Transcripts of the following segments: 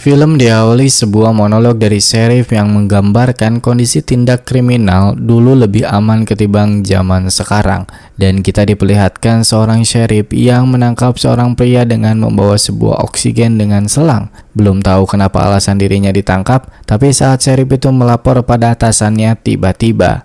Film diawali sebuah monolog dari sheriff yang menggambarkan kondisi tindak kriminal dulu lebih aman ketimbang zaman sekarang. Dan kita diperlihatkan seorang sheriff yang menangkap seorang pria dengan membawa sebuah oksigen dengan selang. Belum tahu kenapa alasan dirinya ditangkap, tapi saat sheriff itu melapor pada atasannya, tiba-tiba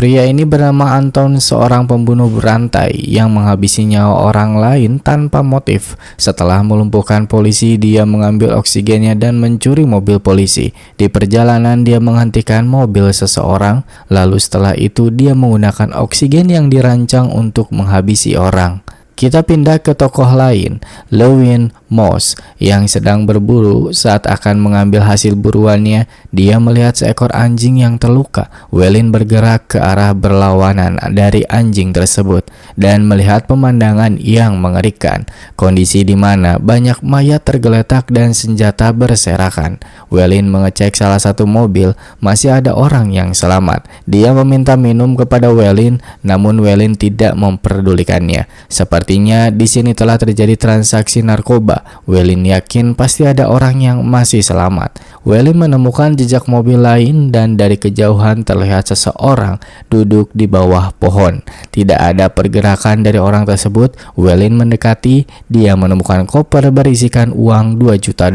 pria ini bernama Anton, seorang pembunuh berantai yang menghabisi nyawa orang lain tanpa motif. Setelah melumpuhkan polisi, dia mengambil oksigennya dan mencuri mobil polisi. Di perjalanan dia menghentikan mobil seseorang, lalu setelah itu dia menggunakan oksigen yang dirancang untuk menghabisi orang. Kita pindah ke tokoh lain, Lewin Moss, yang sedang berburu. Saat akan mengambil hasil buruannya, dia melihat seekor anjing yang terluka. Wellin bergerak ke arah berlawanan dari anjing tersebut dan melihat pemandangan yang mengerikan. Kondisi di mana banyak mayat tergeletak dan senjata berserakan. Wellin mengecek salah satu mobil, masih ada orang yang selamat. Dia meminta minum kepada Wellin, namun Wellin tidak memperdulikannya. Sepertinya di sini telah terjadi transaksi narkoba. Wellin yakin pasti ada orang yang masih selamat. Wellin menemukan jejak mobil lain dan dari kejauhan terlihat seseorang duduk di bawah pohon. Tidak ada pergerakan dari orang tersebut. Wellin mendekati, dia menemukan koper berisikan uang $2 juta.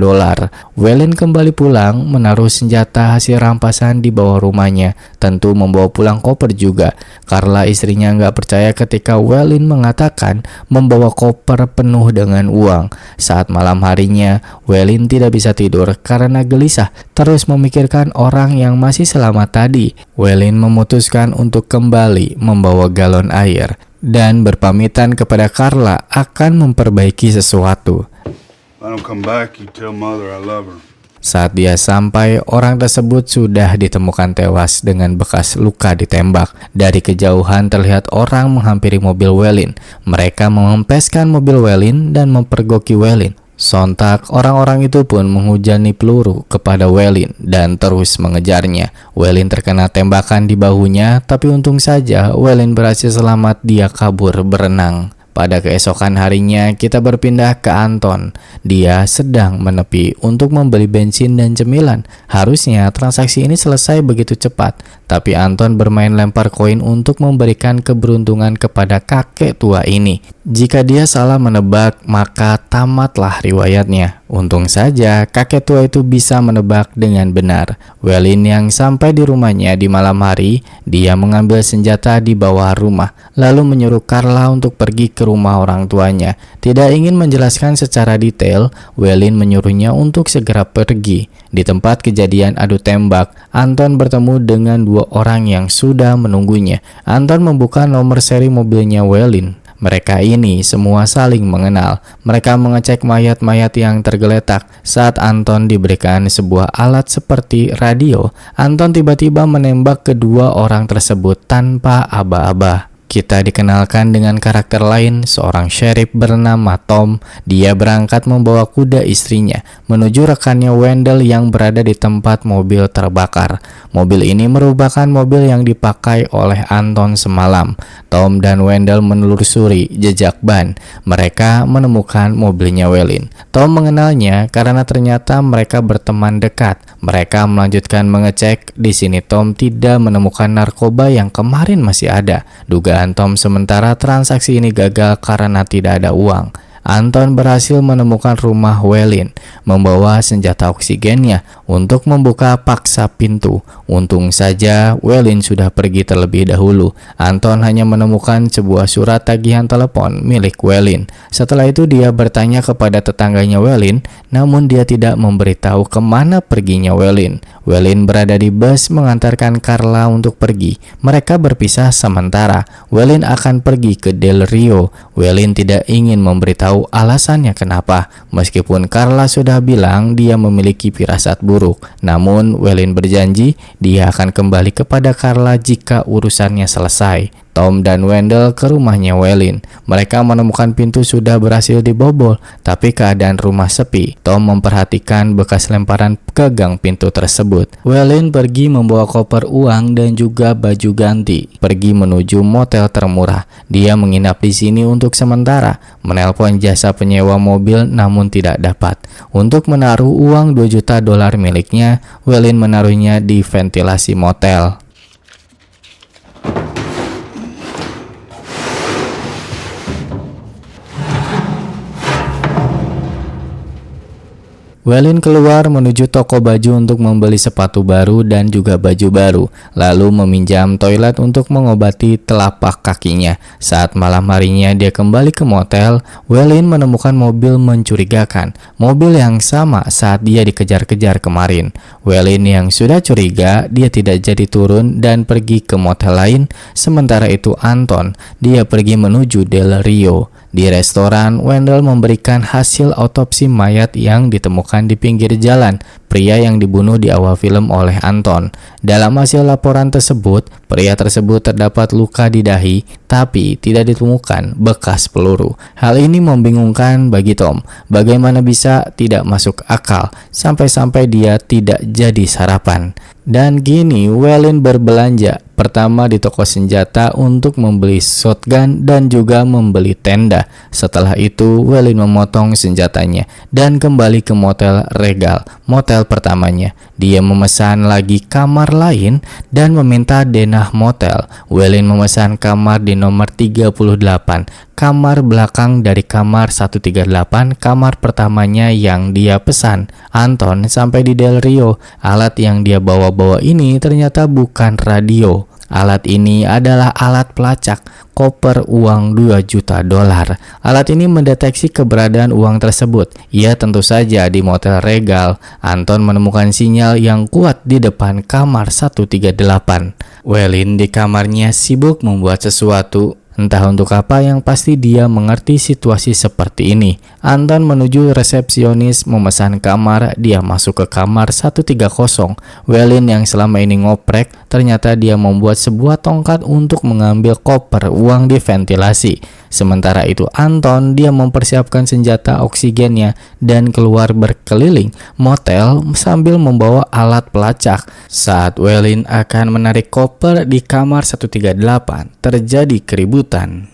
Wellin kembali pulang, menaruh senjata hasil rampasan di bawah rumahnya. Tentu membawa pulang koper juga. Carla, istrinya, nggak percaya ketika Wellin mengatakan membawa koper penuh dengan uang. Saat malam harinya, Wellin tidak bisa tidur karena gelisah, terus memikirkan orang yang masih selamat tadi. Wellin memutuskan untuk kembali membawa galon air dan berpamitan kepada Carla akan memperbaiki sesuatu. Saat dia sampai, orang tersebut sudah ditemukan tewas dengan bekas luka ditembak. Dari kejauhan terlihat orang menghampiri mobil Wellin. Mereka mengempeskan mobil Wellin dan mempergoki Wellin. Sontak, orang-orang itu pun menghujani peluru kepada Wellin dan terus mengejarnya. Wellin terkena tembakan di bahunya, tapi untung saja Wellin berhasil selamat. Dia kabur berenang. Pada keesokan harinya, kita berpindah ke Anton. Dia sedang menepi untuk membeli bensin dan cemilan. Harusnya transaksi ini selesai begitu cepat, tapi Anton bermain lempar koin untuk memberikan keberuntungan kepada kakek tua ini. Jika dia salah menebak, maka tamatlah riwayatnya. Untung saja kakek tua itu bisa menebak dengan benar. Wellin yang sampai di rumahnya di malam hari, dia mengambil senjata di bawah rumah, lalu menyuruh Carla untuk pergi ke rumah orang tuanya. Tidak ingin menjelaskan secara detail, Wellin menyuruhnya untuk segera pergi. Di tempat kejadian adu tembak, Anton bertemu dengan dua orang yang sudah menunggunya. Anton membuka nomor seri mobilnya Wellin. Mereka ini semua saling mengenal. Mereka mengecek mayat-mayat yang tergeletak. Saat Anton diberikan sebuah alat seperti radio, Anton tiba-tiba menembak kedua orang tersebut tanpa aba-aba. Kita dikenalkan dengan karakter lain, seorang sheriff bernama Tom. Dia berangkat membawa kuda istrinya menuju rekannya Wendell yang berada di tempat mobil terbakar. Mobil ini merupakan mobil yang dipakai oleh Anton semalam. Tom dan Wendell menelusuri jejak ban. Mereka menemukan mobilnya Wellin. Tom mengenalnya karena ternyata mereka berteman dekat. Mereka melanjutkan mengecek. Di sini Tom tidak menemukan narkoba yang kemarin masih ada. Dugaan Tom sementara transaksi ini gagal karena tidak ada uang. Anton berhasil menemukan rumah Wellin, membawa senjata oksigennya untuk membuka paksa pintu. Untung saja Wellin sudah pergi terlebih dahulu. Anton hanya menemukan sebuah surat tagihan telepon milik Wellin. Setelah itu dia bertanya kepada tetangganya Wellin, namun dia tidak memberitahu kemana perginya Wellin. Wellin berada di bus mengantarkan Carla untuk pergi. Mereka berpisah sementara. Wellin akan pergi ke Del Rio. Wellin tidak ingin memberitahu alasannya kenapa. Meskipun Carla sudah bilang dia memiliki firasat buruk, namun Wellin berjanji dia akan kembali kepada Carla jika urusannya selesai. Tom dan Wendell ke rumahnya Wellin. Mereka menemukan pintu sudah berhasil dibobol, tapi keadaan rumah sepi. Tom memperhatikan bekas lemparan ke gang pintu tersebut. Wellin pergi membawa koper uang dan juga baju ganti, pergi menuju motel termurah. Dia menginap di sini untuk sementara, menelpon jasa penyewa mobil namun tidak dapat. Untuk menaruh uang $2 juta miliknya, Wellin menaruhnya di ventilasi motel. Wellin keluar menuju toko baju untuk membeli sepatu baru dan juga baju baru, lalu meminjam toilet untuk mengobati telapak kakinya. Saat malam harinya dia kembali ke motel, Wellin menemukan mobil mencurigakan, mobil yang sama saat dia dikejar-kejar kemarin. Wellin yang sudah curiga, dia tidak jadi turun dan pergi ke motel lain. Sementara itu Anton, dia pergi menuju Del Rio. Di restoran, Wendell memberikan hasil autopsi mayat yang ditemukan di pinggir jalan, pria yang dibunuh di awal film oleh Anton. Dalam hasil laporan tersebut, pria tersebut terdapat luka di dahi, tapi tidak ditemukan bekas peluru. Hal ini membingungkan bagi Tom. Bagaimana bisa tidak masuk akal, sampai-sampai dia tidak jadi sarapan. Dan kini Wellin berbelanja pertama di toko senjata untuk membeli shotgun dan juga membeli tenda. Setelah itu Wellin memotong senjatanya dan kembali ke motel Regal, motel pertamanya. Dia memesan lagi kamar lain dan meminta denah motel. Wellin memesan kamar di nomor 38, kamar belakang dari kamar 138, kamar pertamanya yang dia pesan. Anton sampai di Del Rio. Alat yang dia bawa ini ternyata bukan radio. Alat ini adalah alat pelacak, koper uang $2 juta. Alat ini mendeteksi keberadaan uang tersebut. Ia tentu saja di motel Regal. Anton menemukan sinyal yang kuat di depan kamar 138. Wellin di kamarnya sibuk membuat sesuatu. Entah untuk apa, yang pasti dia mengerti situasi seperti ini. Anton menuju resepsionis memesan kamar. Dia masuk ke kamar 130. Wellin yang selama ini ngoprek, ternyata dia membuat sebuah tongkat untuk mengambil koper uang di ventilasi. Sementara itu Anton, dia mempersiapkan senjata oksigennya dan keluar berkeliling motel sambil membawa alat pelacak. Saat Wellin akan menarik koper di kamar 138, terjadi keributan.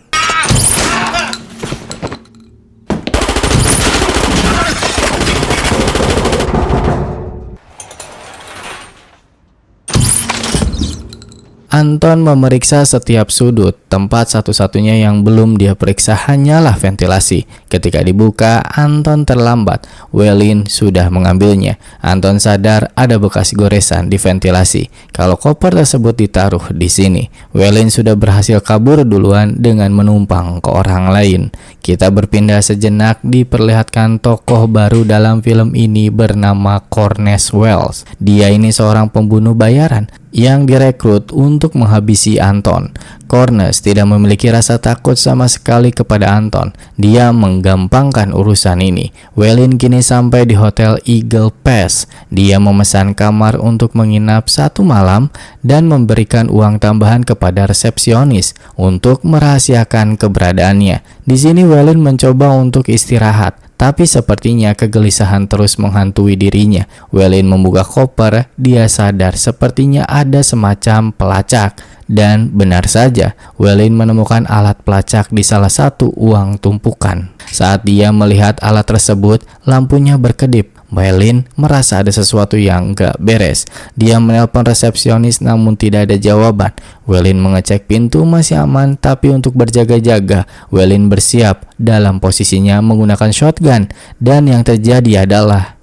Anton memeriksa setiap sudut. Tempat satu-satunya yang belum dia periksa hanyalah ventilasi. Ketika dibuka, Anton terlambat. Wellin sudah mengambilnya. Anton sadar ada bekas goresan di ventilasi. Kalau koper tersebut ditaruh di sini, Wellin sudah berhasil kabur duluan dengan menumpang ke orang lain. Kita berpindah sejenak, diperlihatkan tokoh baru dalam film ini bernama Cornelius Wells. Dia ini seorang pembunuh bayaran yang direkrut untuk menghabisi Anton. Cornelius tidak memiliki rasa takut sama sekali kepada Anton. Dia menggampangkan urusan ini. Wellin kini sampai di Hotel Eagle Pass. Dia memesan kamar untuk menginap 1 malam dan memberikan uang tambahan kepada resepsionis untuk merahasiakan keberadaannya. Di sini Wellin mencoba untuk istirahat, tapi sepertinya kegelisahan terus menghantui dirinya. Wellin membuka koper, dia sadar sepertinya ada semacam pelacak. Dan benar saja, Wellin menemukan alat pelacak di salah satu uang tumpukan. Saat dia melihat alat tersebut, lampunya berkedip. Wellin merasa ada sesuatu yang gak beres. Dia menelpon resepsionis namun tidak ada jawaban. Wellin mengecek pintu masih aman, tapi untuk berjaga-jaga, Wellin bersiap dalam posisinya menggunakan shotgun. Dan yang terjadi adalah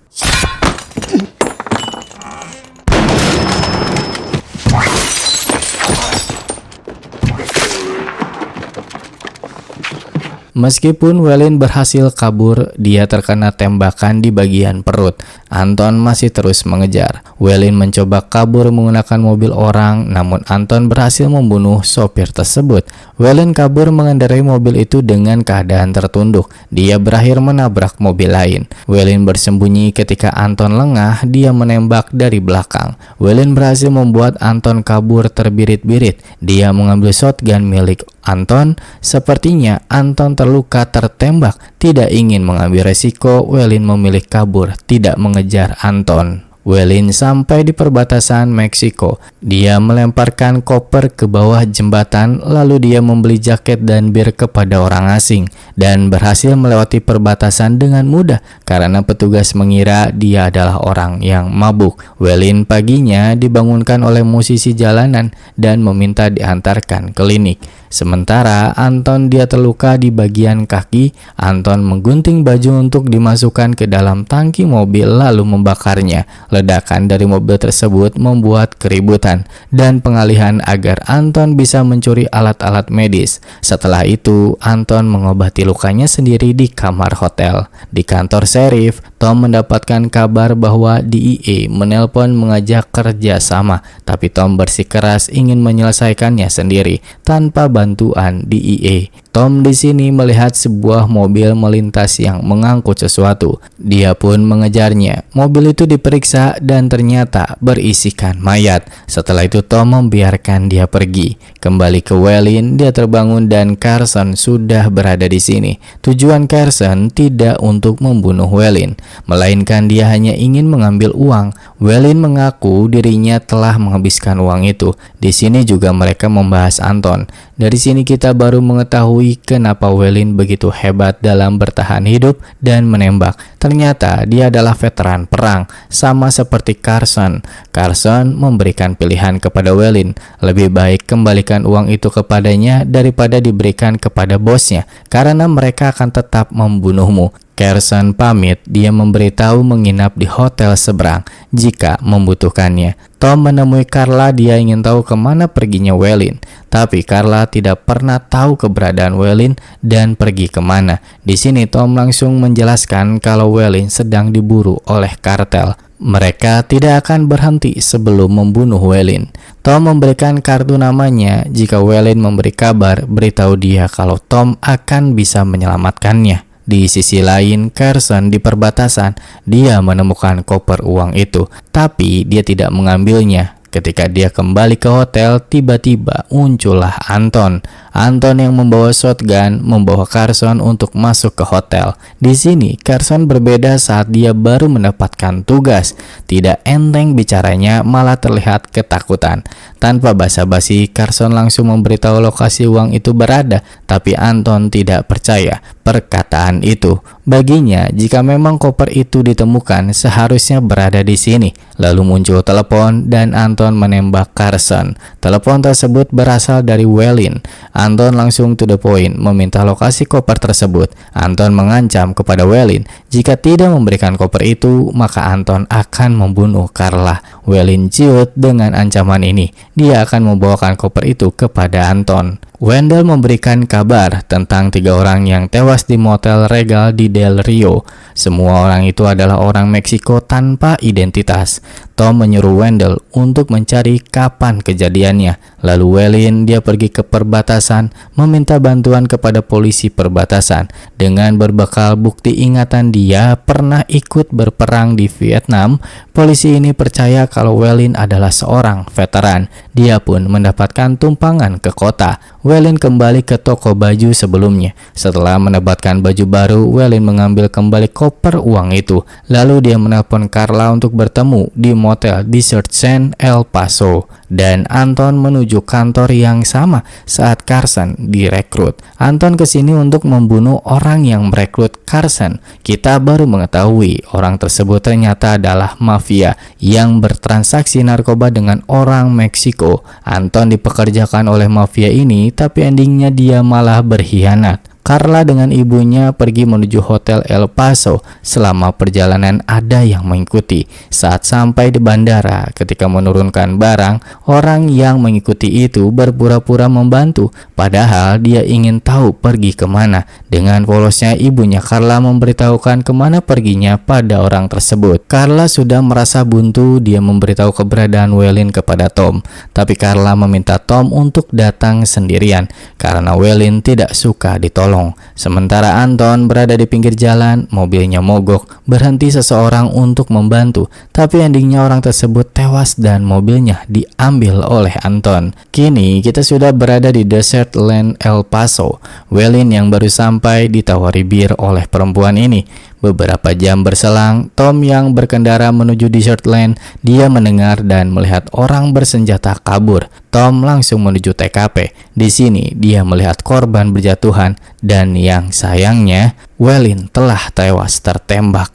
meskipun Wellin berhasil kabur, dia terkena tembakan di bagian perut. Anton masih terus mengejar. Welin mencoba kabur menggunakan mobil orang, namun Anton berhasil membunuh sopir tersebut. Welin kabur mengendarai mobil itu dengan keadaan tertunduk. Dia berakhir menabrak mobil lain. Welin bersembunyi ketika Anton lengah, dia menembak dari belakang. Welin berhasil membuat Anton kabur terbirit-birit. Dia mengambil shotgun milik Anton. Sepertinya Anton terluka tertembak. Tidak ingin mengambil resiko, Welin memilih kabur, tidak mengejar Anton. Welin sampai di perbatasan Meksiko. Dia melemparkan koper ke bawah jembatan, lalu dia membeli jaket dan bir kepada orang asing dan berhasil melewati perbatasan dengan mudah karena petugas mengira dia adalah orang yang mabuk. Welin paginya dibangunkan oleh musisi jalanan dan meminta diantarkan ke klinik. Sementara Anton dia terluka di bagian kaki. Anton menggunting baju untuk dimasukkan ke dalam tangki mobil lalu membakarnya. Ledakan dari mobil tersebut membuat keributan dan pengalihan agar Anton bisa mencuri alat-alat medis. Setelah itu, Anton mengobati lukanya sendiri di kamar hotel. Di kantor sheriff, Tom mendapatkan kabar bahwa DEA menelpon mengajak kerja sama, tapi Tom bersikeras ingin menyelesaikannya sendiri tanpa bantuan DEA. Tom di sini melihat sebuah mobil melintas yang mengangkut sesuatu. Dia pun mengejarnya. Mobil itu diperiksa dan ternyata berisikan mayat. Setelah itu Tom membiarkan dia pergi. Kembali ke Welin, dia terbangun dan Carson sudah berada di sini. Tujuan Carson tidak untuk membunuh Welin, melainkan dia hanya ingin mengambil uang. Welin mengaku dirinya telah menghabiskan uang itu. Di sini juga mereka membahas Anton. Dari sini kita baru mengetahui kenapa Welin begitu hebat dalam bertahan hidup dan menembak. Ternyata dia adalah veteran perang, sama seperti Carson. Carson memberikan pilihan kepada Welin, lebih baik kembalikan uang itu kepadanya daripada diberikan kepada bosnya, karena mereka akan tetap membunuhmu. Carson pamit, dia memberitahu menginap di hotel seberang jika membutuhkannya. Tom menemui Carla, dia ingin tahu kemana perginya Welin. Tapi Carla tidak pernah tahu keberadaan Welin dan pergi kemana. Di sini Tom langsung menjelaskan kalau Welin sedang diburu oleh kartel. Mereka tidak akan berhenti sebelum membunuh Welin. Tom memberikan kartu namanya. Jika Welin memberi kabar, beritahu dia kalau Tom akan bisa menyelamatkannya. Di sisi lain, Carson di perbatasan, dia menemukan koper uang itu, tapi dia tidak mengambilnya. Ketika dia kembali ke hotel, tiba-tiba muncullah Anton. Anton yang membawa shotgun membawa Carson untuk masuk ke hotel. Di sini, Carson berbeda saat dia baru mendapatkan tugas. Tidak enteng bicaranya, malah terlihat ketakutan. Tanpa basa-basi, Carson langsung memberitahu lokasi uang itu berada, tapi Anton tidak percaya perkataan itu. Baginya, jika memang koper itu ditemukan, seharusnya berada di sini. Lalu muncul telepon dan Anton menembak Carson. Telepon tersebut berasal dari Welin. Anton langsung to the point, meminta lokasi koper tersebut. Anton mengancam kepada Welin, jika tidak memberikan koper itu, maka Anton akan membunuh Carla. Welin ciut dengan ancaman ini. Dia akan membawakan koper itu kepada Anton. Wendell memberikan kabar tentang 3 orang yang tewas di motel Regal di Del Rio. Semua orang itu adalah orang Meksiko tanpa identitas. Tom menyuruh Wendell untuk mencari kapan kejadiannya. Lalu Welin dia pergi ke perbatasan meminta bantuan kepada polisi perbatasan. Dengan berbekal bukti ingatan dia pernah ikut berperang di Vietnam, polisi ini percaya kalau Welin adalah seorang veteran. Dia pun mendapatkan tumpangan ke kota. Welin kembali ke toko baju sebelumnya. Setelah mendapatkan baju baru, Welin mengambil kembali koper uang itu. Lalu dia menelpon Carla untuk bertemu di motel Desert Sand, El Paso. Dan Anton menuju kantor yang sama saat Carson direkrut. Anton kesini untuk membunuh orang yang merekrut Carson. Kita baru mengetahui orang tersebut ternyata adalah mafia yang bertransaksi narkoba dengan orang Meksiko. Anton dipekerjakan oleh mafia ini, tapi endingnya dia malah berkhianat. Carla dengan ibunya pergi menuju Hotel El Paso. Selama perjalanan ada yang mengikuti. Saat sampai di bandara, ketika menurunkan barang, orang yang mengikuti itu berpura-pura membantu, padahal dia ingin tahu pergi kemana. Dengan polosnya ibunya Carla memberitahukan kemana perginya pada orang tersebut. Carla sudah merasa buntu, dia memberitahu keberadaan Whelan kepada Tom. Tapi Carla meminta Tom untuk datang sendirian karena Whelan tidak suka ditolong. Sementara Anton berada di pinggir jalan, mobilnya mogok, berhenti seseorang untuk membantu. Tapi endingnya orang tersebut tewas dan mobilnya diambil oleh Anton. Kini kita sudah berada di Desert Land El Paso. Whelan yang baru sampai ditawari bir oleh perempuan ini. Beberapa jam berselang, Tom yang berkendara menuju Desert Land, dia mendengar dan melihat orang bersenjata kabur. Tom langsung menuju TKP. Di sini dia melihat korban berjatuhan dan yang sayangnya Whelan telah tewas tertembak.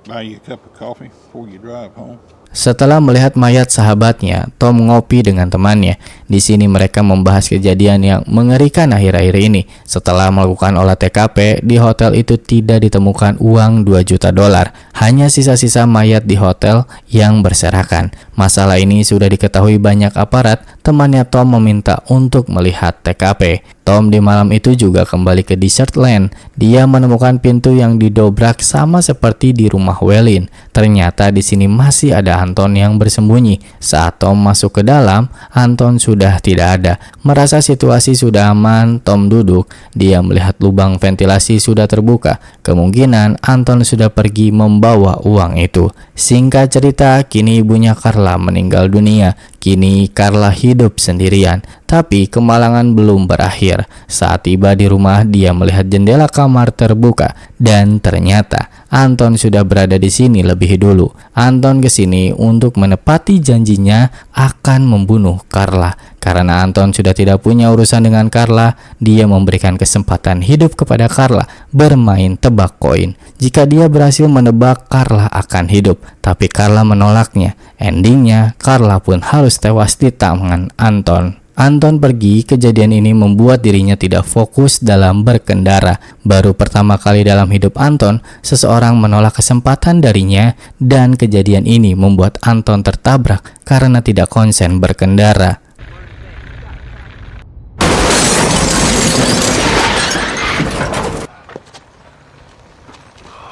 Buy you a cup of coffee before you drive home. Setelah melihat mayat sahabatnya, Tom ngopi dengan temannya. Di sini mereka membahas kejadian yang mengerikan akhir-akhir ini. Setelah melakukan olah TKP, di hotel itu tidak ditemukan uang 2 juta dolar. Hanya sisa-sisa mayat di hotel yang berserakan. Masalah ini sudah diketahui banyak aparat. Temannya Tom meminta untuk melihat TKP. Tom di malam itu juga kembali ke Desert Land. Dia menemukan pintu yang didobrak sama seperti di rumah Whelan. Ternyata di sini masih ada Anton yang bersembunyi. Saat Tom masuk ke dalam, Anton sudah tidak ada. Merasa situasi sudah aman, Tom duduk. Dia melihat lubang ventilasi sudah terbuka. Kemungkinan Anton sudah pergi membawa uang itu. Singkat cerita, kini ibunya Carla meninggal dunia. Kini Carla hidup sendirian. Tapi kemalangan belum berakhir. Saat tiba di rumah, dia melihat jendela kamar terbuka. Dan ternyata Anton sudah berada di sini lebih dulu. Anton ke sini untuk menepati janjinya akan membunuh Carla. Karena Anton sudah tidak punya urusan dengan Carla, dia memberikan kesempatan hidup kepada Carla bermain tebak koin. Jika dia berhasil menebak, Carla akan hidup. Tapi Carla menolaknya. Endingnya, Carla pun harus tewas di tangan Anton. Anton pergi, kejadian ini membuat dirinya tidak fokus dalam berkendara. Baru pertama kali dalam hidup Anton, seseorang menolak kesempatan darinya dan kejadian ini membuat Anton tertabrak karena tidak konsen berkendara.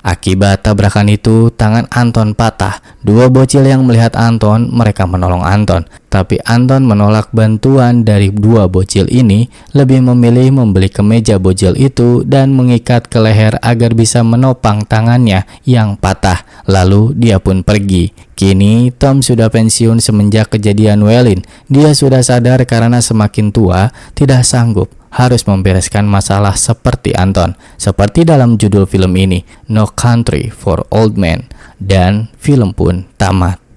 Akibat tabrakan itu, tangan Anton patah. 2 bocil yang melihat Anton, mereka menolong Anton. Tapi Anton menolak bantuan dari 2 bocil ini, lebih memilih membeli kemeja bocil itu dan mengikat ke leher agar bisa menopang tangannya yang patah. Lalu dia pun pergi. Kini Tom sudah pensiun semenjak kejadian Whelan. Dia sudah sadar karena semakin tua, tidak sanggup harus membereskan masalah seperti Anton. Seperti dalam judul film ini, No Country for Old Men. Dan film pun tamat.